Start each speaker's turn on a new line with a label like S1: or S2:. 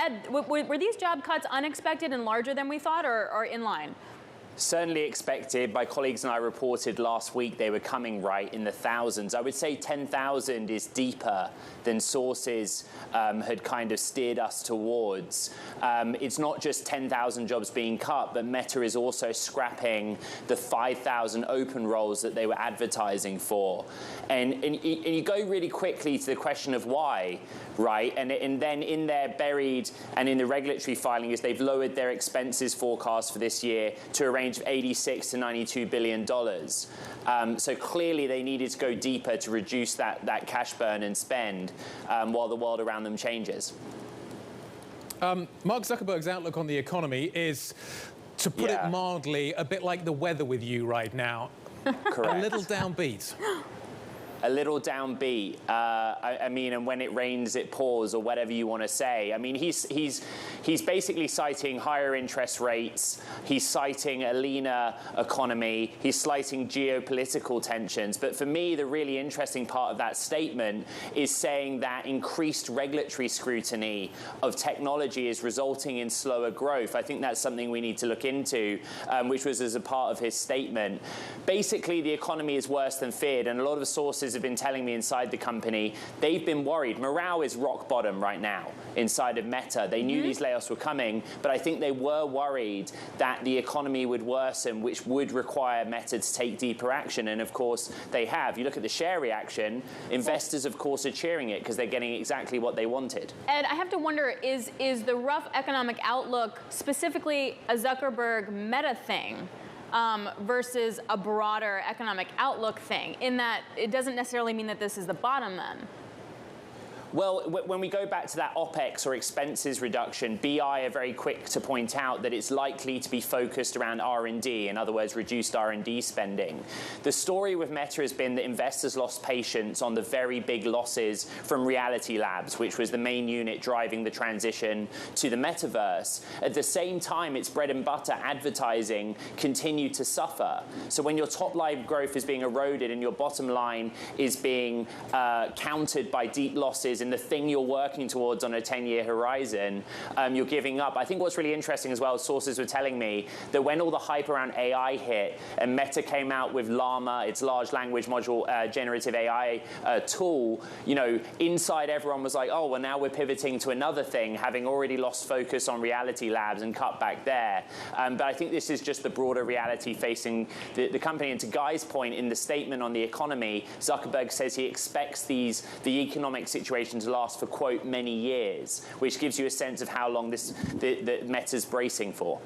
S1: Ed, were these job cuts unexpected and larger than we thought, or in line?
S2: Certainly expected. My colleagues and I reported last week they were coming right in the thousands. I would say 10,000 is deeper than sources had kind of steered us towards. It's not just 10,000 jobs being cut, but Meta is also scrapping the 5,000 open roles that they were advertising for. And you go really quickly to the question of why, right? And then in there buried and in the regulatory filing is they've lowered their expenses forecast for this year to a range of $86 to $92 billion. So clearly they needed to go deeper to reduce that cash burn and spend while the world around them changes.
S3: Mark Zuckerberg's outlook on the economy is, to put it mildly, a bit like the weather with you right now.
S2: Correct.
S3: A little downbeat.
S2: A little downbeat. I mean, and when it rains, it pours, or whatever you want to say. I mean, he's basically citing higher interest rates. He's citing a leaner economy. He's citing geopolitical tensions. But for me, the really interesting part of that statement is saying that increased regulatory scrutiny of technology is resulting in slower growth. I think that's something we need to look into, which was as a part of his statement. Basically, the economy is worse than feared, and a lot of sources have been telling me inside the company, they've been worried. Morale is rock bottom right now inside of Meta. They knew these layoffs were coming, but I think they were worried that the economy would worsen, which would require Meta to take deeper action. And of course, they have. You look at the share reaction, investors, of course, are cheering it because they're getting exactly what they wanted.
S1: Ed, I have to wonder, is the rough economic outlook specifically a Zuckerberg Meta thing? Versus a broader economic outlook thing, in that it doesn't necessarily mean that this is the bottom then?
S2: Well, when we go back to that OPEX or expenses reduction, BI are very quick to point out that it's likely to be focused around R&D, in other words, reduced R&D spending. The story with Meta has been that investors lost patience on the very big losses from Reality Labs, which was the main unit driving the transition to the metaverse. At the same time, its bread and butter advertising continued to suffer. So when your top line growth is being eroded and your bottom line is being countered by deep losses in the thing you're working towards on a 10-year horizon, you're giving up. I think what's really interesting as well, sources were telling me that when all the hype around AI hit and Meta came out with Llama, its large language module generative AI tool, you know, inside everyone was like, oh, well, now we're pivoting to another thing, having already lost focus on Reality Labs and cut back there. But I think this is just the broader reality facing the company. And to Guy's point in the statement on the economy, Zuckerberg says he expects the economic situation to last for, quote, many years, which gives you a sense of how long the Meta's bracing for.